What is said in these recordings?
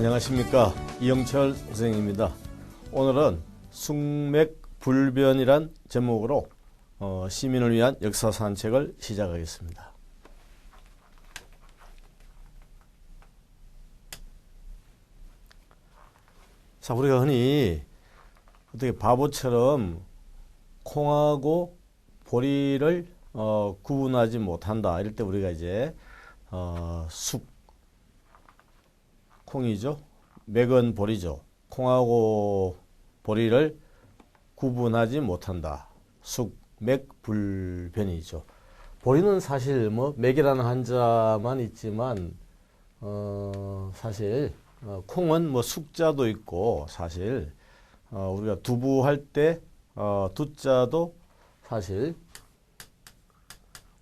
안녕하십니까, 이영철 선생님입니다. 오늘은 숙맥불변이란 제목으로 시민을 위한 역사 산책을 시작하겠습니다. 자, 우리가 흔히 어떻게 바보처럼 콩하고 보리를 구분하지 못한다 이럴 때 우리가 이제 콩이죠. 맥은 보리죠. 콩하고 보리를 구분하지 못한다. 숙맥불변이죠. 보리는 사실 뭐 맥이라는 한자만 있지만 사실 콩은 뭐 숙자도 있고 사실 우리가 두부할 때 두자도 사실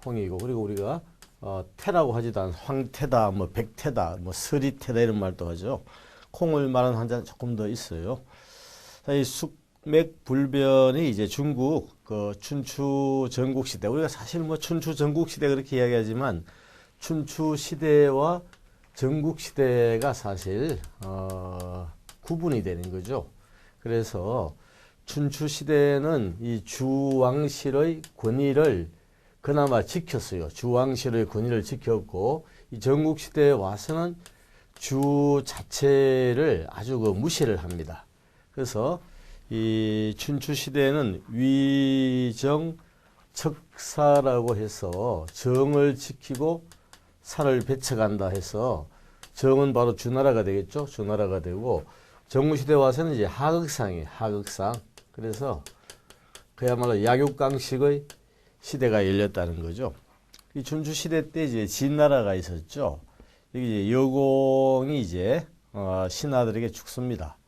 콩이고, 그리고 우리가 태라고 하지도 않은 황태다, 뭐 백태다, 뭐 서리태다 이런 말도 하죠. 콩을 말하는 한자는 조금 더 있어요. 이 숙맥불변이 이제 중국 그 춘추 전국시대, 우리가 사실 뭐 춘추 전국시대 그렇게 이야기하지만 춘추 시대와 전국시대가 사실 구분이 되는 거죠. 그래서 춘추 시대는 이 주왕실의 권위를 그나마 지켰어요. 주왕실의 권위를 지켰고, 이 전국시대에 와서는 주 자체를 아주 무시를 합니다. 그래서 이 춘추시대에는 위정 척사라고 해서 정을 지키고 사를 배척한다 해서 정은 바로 주나라가 되겠죠. 주나라가 되고, 전국시대에 와서는 이제 하극상이에요. 하극상. 그래서 그야말로 약육강식의 시대가 열렸다는 거죠. 이 춘추 시대 때 이제 진나라가 있었죠. 여기 이제 여공이 이제 신하들에게 죽습니다.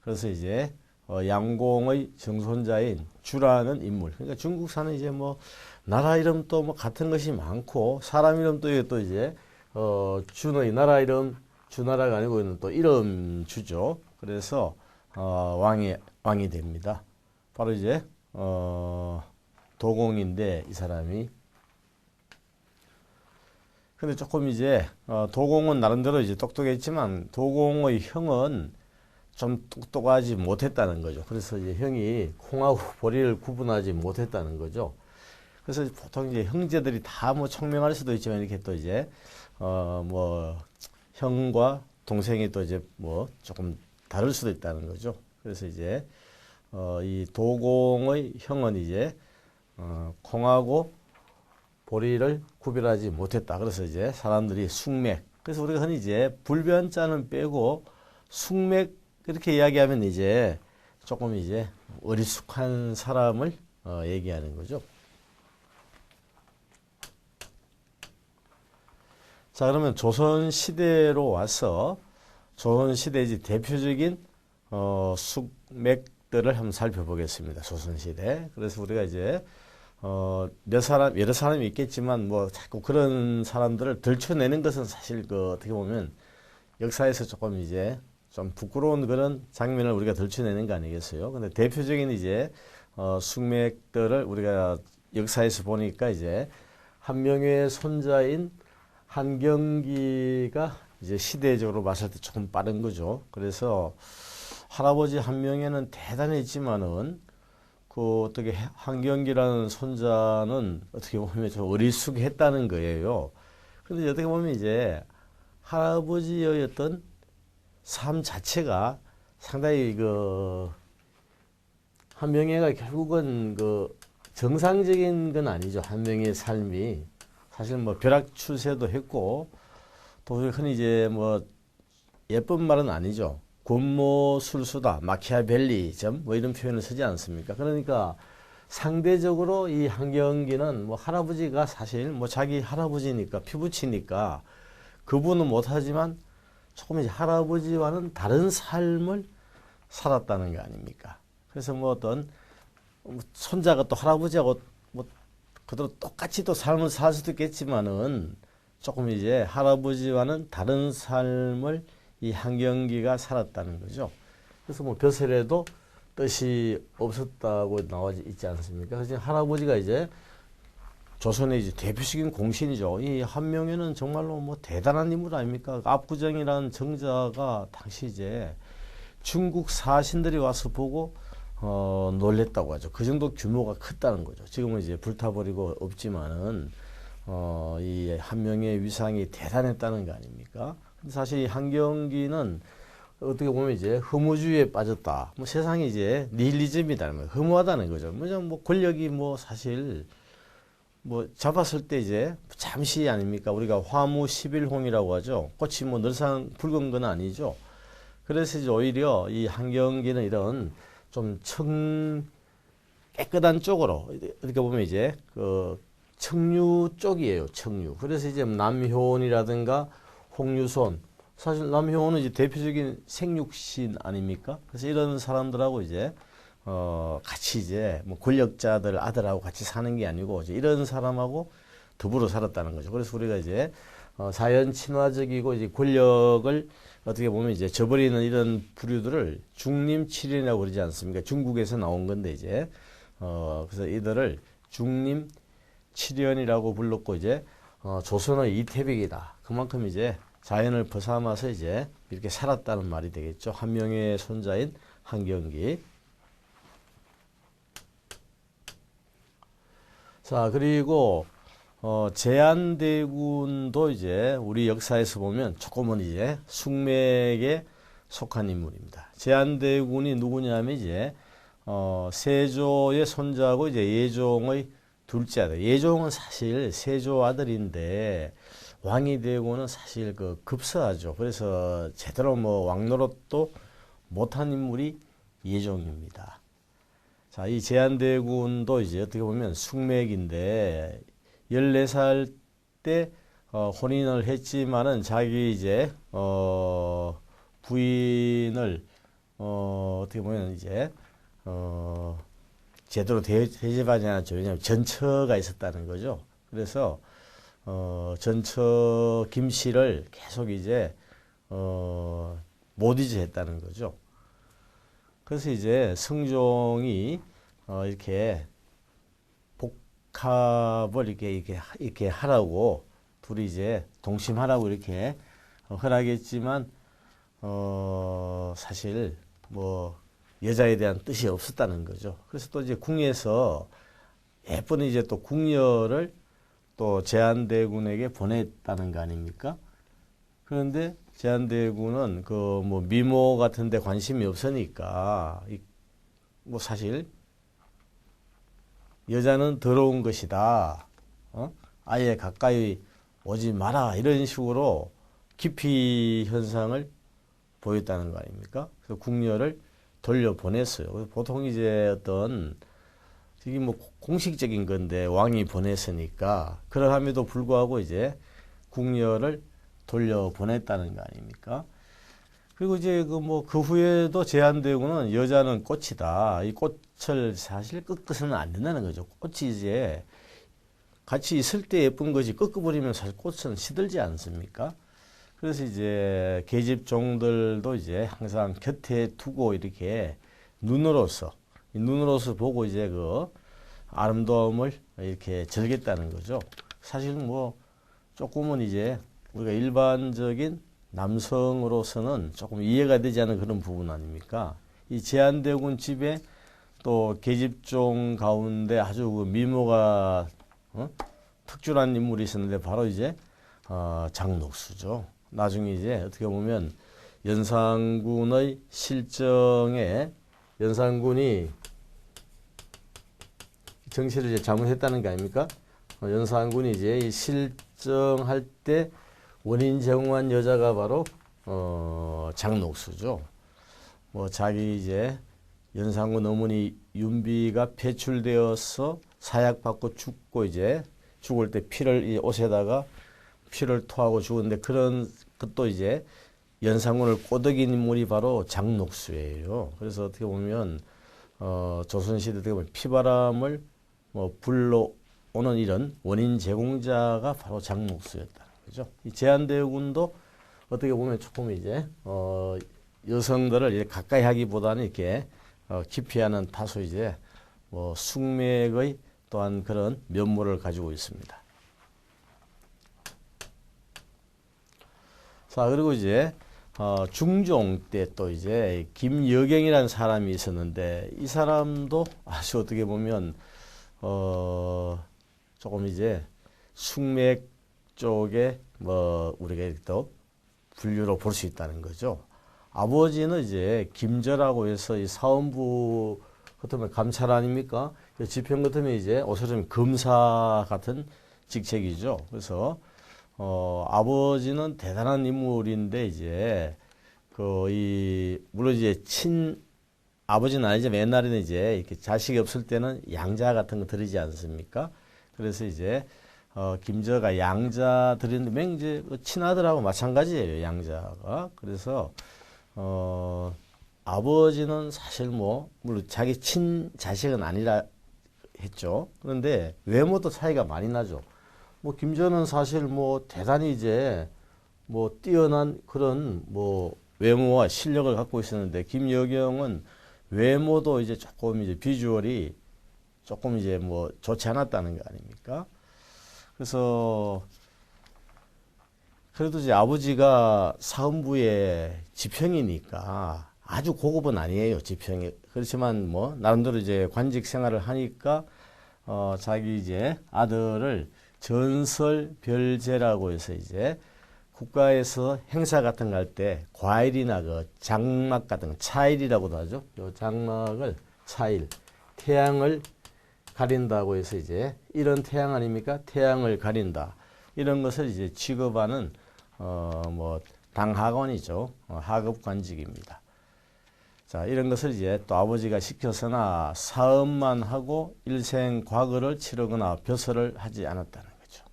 그래서 이제 양공의 정손자인 주라는 인물. 그러니까 중국사는 이제 뭐 나라 이름도 뭐 같은 것이 많고, 사람 이름도 또 이제 주의 나라 이름 주나라가 아니고 또 이름 주죠. 그래서 왕이 됩니다. 바로 이제 도공인데, 이 사람이. 근데 조금 이제 도공은 나름대로 이제 똑똑했지만 도공의 형은 좀 똑똑하지 못했다는 거죠. 그래서 이제 형이 콩하고 보리를 구분하지 못했다는 거죠. 그래서 보통 이제 형제들이 다 뭐 총명할 수도 있지만 이렇게 또 이제 뭐 형과 동생이 또 이제 뭐 조금 다를 수도 있다는 거죠. 그래서 이제 이 도공의 형은 이제 콩하고 보리를 구별하지 못했다. 그래서 이제 사람들이 숙맥. 그래서 우리가 흔히 이제 불변자는 빼고 숙맥 이렇게 이야기하면 이제 조금 이제 어리숙한 사람을 얘기하는 거죠. 자, 그러면 조선 시대로 와서 조선 시대의 이제 대표적인 숙맥들을 한번 살펴보겠습니다. 조선 시대. 그래서 우리가 이제 여러 사람이 있겠지만 뭐 자꾸 그런 사람들을 들춰내는 것은 사실 어떻게 보면 역사에서 조금 이제 좀 부끄러운 그런 장면을 우리가 들춰내는 거 아니겠어요? 근데 대표적인 이제 숙맥들을 우리가 역사에서 보니까 이제 한명회의 손자인 한경기가 이제 시대적으로 봤을 때 조금 빠른 거죠. 그래서 할아버지 한명회는 대단했지만은 어떻게 한경기라는 손자는 어떻게 보면 좀 어리숙했다는 거예요. 그런데 어떻게 보면 이제 할아버지의 어떤 삶 자체가 상당히 한명회가 결국은 정상적인 건 아니죠. 한명회의 삶이 사실 뭐 벼락출세도 했고, 또 흔히 이제 뭐 예쁜 말은 아니죠. 권모술수다, 마키아벨리점 뭐 이런 표현을 쓰지 않습니까? 그러니까 상대적으로 이 한경기는 뭐 할아버지가 사실 뭐 자기 할아버지니까 피부치니까 그분은 못하지만 조금 이제 할아버지와는 다른 삶을 살았다는 거 아닙니까? 그래서 뭐 어떤 손자가 또 할아버지하고 뭐 그대로 똑같이 또 삶을 살 수도 있겠지만은 조금 이제 할아버지와는 다른 삶을 이 한경기가 살았다는 거죠. 그래서 뭐 벼슬에도 뜻이 없었다고 나와 있지 않습니까? 그래서 할아버지가 이제 조선의 이제 대표적인 공신이죠. 이 한명회는 정말로 뭐 대단한 인물 아닙니까? 압구정이라는 정자가 당시 이제 중국 사신들이 와서 보고 놀랬다고 하죠. 그 정도 규모가 컸다는 거죠. 지금은 이제 불타버리고 없지만은 이 한명의 위상이 대단했다는 거 아닙니까? 근데 사실 이 한경기는 어떻게 보면 이제 허무주의에 빠졌다. 뭐 세상이 이제 니힐리즘이다. 허무하다는 거죠. 뭐 권력이 뭐 사실 뭐 잡았을 때 이제 잠시 아닙니까? 우리가 화무 11홍이라고 하죠. 꽃이 뭐 늘상 붉은 건 아니죠. 그래서 이제 오히려 이 한경기는 이런 좀 깨끗한 쪽으로 이렇게 보면 이제 그 청류 쪽이에요. 청류. 그래서 이제 남효원이라든가 홍유손, 사실 남효원은 이제 대표적인 생육신 아닙니까? 그래서 이런 사람들하고 이제 같이 이제 뭐 권력자들 아들하고 같이 사는 게 아니고 이제 이런 사람하고 더불어 살았다는 거죠. 그래서 우리가 이제 자연 친화적이고 이제 권력을 어떻게 보면 이제 저버리는 이런 부류들을 중림칠연이라고 그러지 않습니까? 중국에서 나온 건데 이제 그래서 이들을 중림칠연이라고 불렀고 이제 조선의 이태백이다. 그만큼 이제 자연을 벗어나서 이제 이렇게 살았다는 말이 되겠죠. 한명의 손자인 한경기. 자, 그리고 제한대군도 이제 우리 역사에서 보면 조금은 이제 숙맥에 속한 인물입니다. 제한대군이 누구냐면 이제 세조의 손자고 이제 예종의 둘째 아들. 예종은 사실 세조 아들인데 왕이 되고는 사실 그 급서하죠. 그래서 제대로 뭐 왕노릇도 못한 인물이 예종입니다. 자, 이 제한대군도 이제 어떻게 보면 숙맥인데 14살 때 혼인을 했지만은 자기 이제 부인을 어떻게 보면 이제 제대로 대접하지 않았죠. 왜냐하면 전처가 있었다는 거죠. 그래서 전처 김씨를 계속 이제 못 잊어했다는 거죠. 그래서 이제 성종이 이렇게 복합을 이렇게 하라고 둘이 이제 동심하라고 이렇게 허락했지만 사실 뭐 여자에 대한 뜻이 없었다는 거죠. 그래서 또 이제 궁에서 예쁜 이제 또 궁녀를 또 제한대군에게 보냈다는 거 아닙니까? 그런데 제한대군은 그 뭐 미모 같은 데 관심이 없으니까 뭐 사실 여자는 더러운 것이다. 아예 가까이 오지 마라. 이런 식으로 기피 현상을 보였다는 거 아닙니까? 그래서 궁녀를 돌려보냈어요. 보통 이제 어떤 이게 뭐 공식적인 건데 왕이 보냈으니까 그러함에도 불구하고 이제 궁녀를 돌려보냈다는 거 아닙니까? 그리고 이제 그 후에도 제한대군은 여자는 꽃이다. 이 꽃을 사실 꺾어서는 안 된다는 거죠. 꽃이 이제 같이 있을 때 예쁜 거지 꺾어버리면 사실 꽃은 시들지 않습니까? 그래서 이제 계집종들도 이제 항상 곁에 두고 이렇게 눈으로서 보고 이제 그 아름다움을 이렇게 즐겼다는 거죠. 사실은 뭐 조금은 이제 우리가 일반적인 남성으로서는 조금 이해가 되지 않는 그런 부분 아닙니까? 이 제한대군 집에 또 계집종 가운데 아주 그 미모가 특출한 인물이 있었는데 바로 이제 장녹수죠. 나중에 이제 어떻게 보면 연산군의 실정에 연산군이 정치를 이제 잘못했다는 게 아닙니까? 연산군이 이제 이 실정할 때 원인 제공한 여자가 바로 장녹수죠. 뭐 자기 이제 연산군 어머니 윤비가 배출되어서 사약받고 죽고 이제 죽을 때 피를 이 옷에다가 피를 토하고 죽었는데 그런 것도 이제 연산군을 꼬드긴 인물이 바로 장녹수예요. 그래서 어떻게 보면 조선시대 어떻게 보면 피바람을 뭐 불러오는 이런 원인 제공자가 바로 장녹수였다는 거죠. 이 제한대군도 어떻게 보면 조금 이제 여성들을 이제 가까이 하기보다는 이렇게 기피하는 다소 이제 뭐 숙맥의 또한 그런 면모를 가지고 있습니다. 자, 그리고 이제 중종 때 또 이제 김여경이라는 사람이 있었는데 이 사람도 아주 어떻게 보면 조금 이제 숙맥 쪽에 뭐 우리가 또 분류로 볼 수 있다는 거죠. 아버지는 이제 김저라고 해서 이 사원부 같으면 감찰 아닙니까? 지평 같으면 이제 어서좀 검사 같은 직책이죠. 그래서 아버지는 대단한 인물인데 이제 물론 이제 아버지는 아니지만 옛날에는 이제 이렇게 자식이 없을 때는 양자 같은 거 드리지 않습니까? 그래서 이제 김저가 양자 드리는데 맹 이제 친아들하고 마찬가지예요, 양자가. 그래서 아버지는 사실 뭐 물론 자기 친자식은 아니라 했죠. 그런데 외모도 차이가 많이 나죠. 뭐 김저는 사실 뭐 대단히 이제 뭐 뛰어난 그런 뭐 외모와 실력을 갖고 있었는데 김여경은 외모도 이제 조금 이제 비주얼이 조금 이제 뭐 좋지 않았다는 거 아닙니까? 그래서 그래도 이제 아버지가 사헌부의 지평이니까 아주 고급은 아니에요, 지평이. 그렇지만 뭐 나름대로 이제 관직 생활을 하니까 자기 이제 아들을 전설별제라고 해서 이제 국가에서 행사 같은 거 할 때 과일이나 그 장막 같은 거 차일이라고도 하죠. 요 장막을 차일, 태양을 가린다고 해서 이제 이런 태양 아닙니까? 태양을 가린다. 이런 것을 이제 취급하는 뭐 당하관이죠. 하급 관직입니다. 자, 이런 것을 이제 또 아버지가 시켜서나 사업만 하고 일생 과거를 치르거나 벼슬을 하지 않았다는 거죠.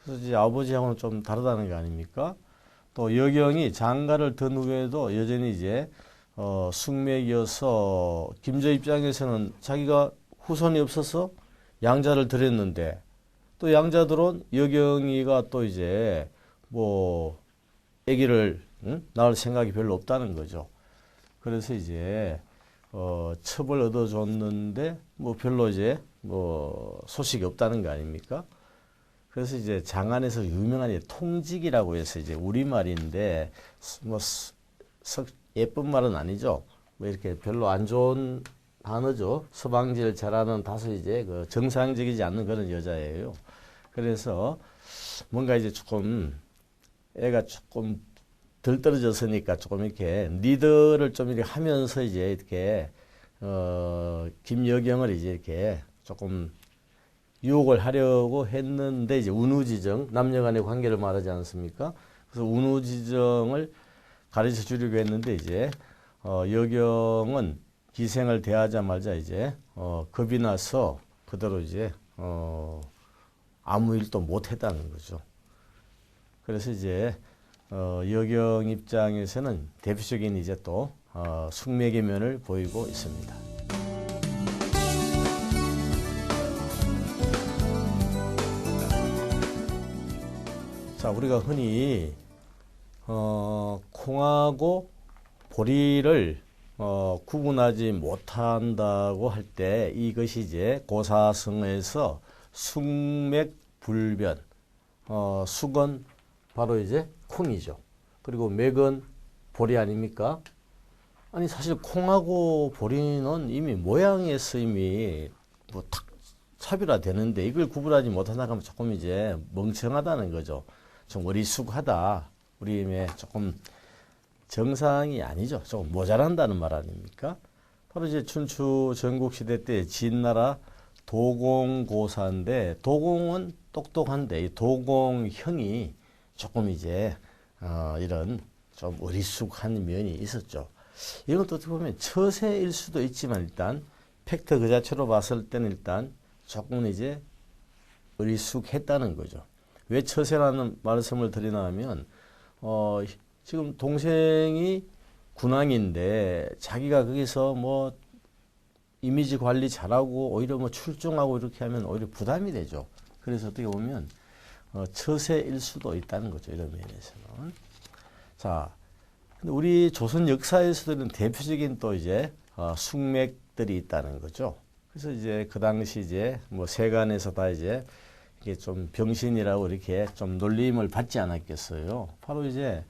그래서 이제 아버지하고는 좀 다르다는 거 아닙니까? 또 여경이 장가를 든 후에도 여전히 이제 숙맥이어서 김저 입장에서는 자기가 후손이 없어서 양자를 드렸는데 또 양자들은 여경이가 또 이제 뭐 아기를 낳을 생각이 별로 없다는 거죠. 그래서 이제 첩을 얻어줬는데 뭐 별로 이제 뭐 소식이 없다는 거 아닙니까? 그래서 이제 장안에서 유명한 이제 통직이라고 해서 이제 우리말인데 뭐 예쁜 말은 아니죠. 뭐 이렇게 별로 안 좋은 단어죠. 서방질 잘하는 다소 이제 그 정상적이지 않는 그런 여자예요. 그래서 뭔가 이제 조금 애가 조금 덜 떨어졌으니까 조금 이렇게 리더를 좀 이렇게 하면서 이제 이렇게 김여경을 이제 이렇게 조금 유혹을 하려고 했는데 이제 운우지정 남녀간의 관계를 말하지 않습니까? 그래서 운우지정을 가르쳐 주려고 했는데 이제 여경은 기생을 대하자마자 이제 겁이 나서 그대로 이제 아무 일도 못 했다는 거죠. 그래서 이제 여경 입장에서는 대표적인 이제 또 숙맥의 면을 보이고 있습니다. 자, 우리가 흔히 콩하고 보리를 구분하지 못한다고 할 때 이것이 이제 고사성에서 숙맥불변, 숙은 바로 이제 콩이죠. 그리고 맥은 보리 아닙니까? 아니 사실 콩하고 보리는 이미 모양에서 이미 뭐 탁 차별화되는데 이걸 구분하지 못한다고 하면 조금 이제 멍청하다는 거죠. 좀 어리숙하다. 우리의 조금 정상이 아니죠. 조금 모자란다는 말 아닙니까? 바로 이제 춘추 전국시대 때 진나라 도공고사인데 도공은 똑똑한데 이 도공형이 조금 이제 이런 좀 어리숙한 면이 있었죠. 이건 또 어떻게 보면 처세일 수도 있지만 일단 팩트 그 자체로 봤을 때는 일단 조금 이제 어리숙했다는 거죠. 왜 처세라는 말씀을 드리나 하면 지금 동생이 군왕인데 자기가 거기서 뭐 이미지 관리 잘하고 오히려 뭐 출중하고 이렇게 하면 오히려 부담이 되죠. 그래서 어떻게 보면 처세일 수도 있다는 거죠. 이런 면에서는. 자, 근데 우리 조선 역사에서는 대표적인 또 이제 숙맥들이 있다는 거죠. 그래서 이제 그 당시 이제 뭐 세간에서 다 이제 이게 좀 병신이라고 이렇게 좀 놀림을 받지 않았겠어요. 바로 이제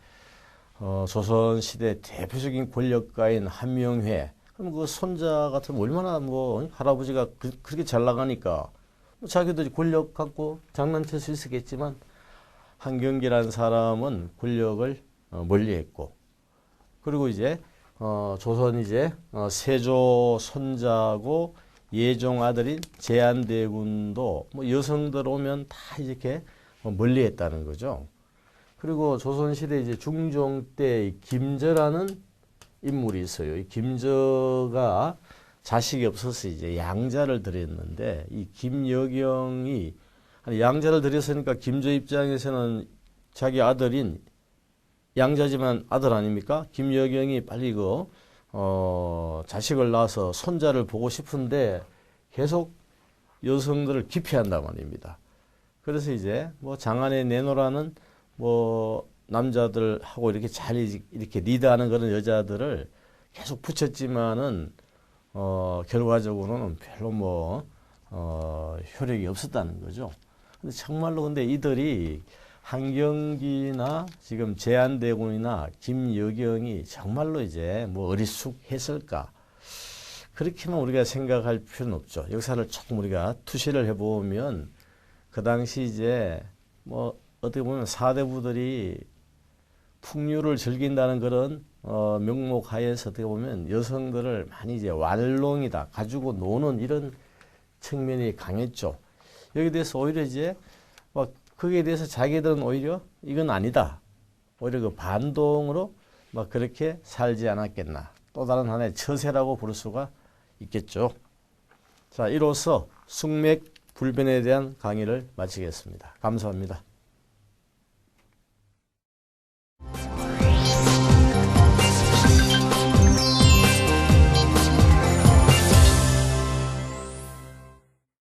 조선 시대 대표적인 권력가인 한명회. 그럼 그 손자 같으면 얼마나 뭐 할아버지가 그렇게 잘 나가니까 뭐 자기도 권력 갖고 장난칠 수 있었겠지만 한경기라는 사람은 권력을 멀리했고 그리고 이제 조선 이제 세조 손자고 예종 아들인 제한대군도 뭐 여성들 오면 다 이렇게 멀리했다는 거죠. 그리고 조선시대 이제 중종 때 김저라는 인물이 있어요. 이 김저가 자식이 없어서 이제 양자를 드렸는데 이 김여경이 양자를 드렸으니까 김저 입장에서는 자기 아들인 양자지만 아들 아닙니까? 김여경이 빨리 자식을 낳아서 손자를 보고 싶은데 계속 여성들을 기피한단 말입니다. 그래서 이제 뭐 장안에 내놓으라는 뭐 남자들하고 이렇게 잘 이렇게 리드하는 그런 여자들을 계속 붙였지만은 결과적으로는 별로 뭐 효력이 없었다는 거죠. 근데 정말로 근데 이들이 한경기나 지금 제한대군이나 김여경이 정말로 이제 뭐 어리숙했을까? 그렇게만 우리가 생각할 필요는 없죠. 역사를 조금 우리가 투시를 해보면 그 당시 이제 뭐 어떻게 보면 사대부들이 풍류를 즐긴다는 그런 명목 하에서 어떻게 보면 여성들을 많이 이제 완롱이다 가지고 노는 이런 측면이 강했죠. 여기에 대해서 오히려 이제 막 거기에 대해서 자기들은 오히려 이건 아니다. 오히려 그 반동으로 막 그렇게 살지 않았겠나. 또 다른 하나의 처세라고 부를 수가 있겠죠. 자, 이로써 숙맥 불변에 대한 강의를 마치겠습니다. 감사합니다.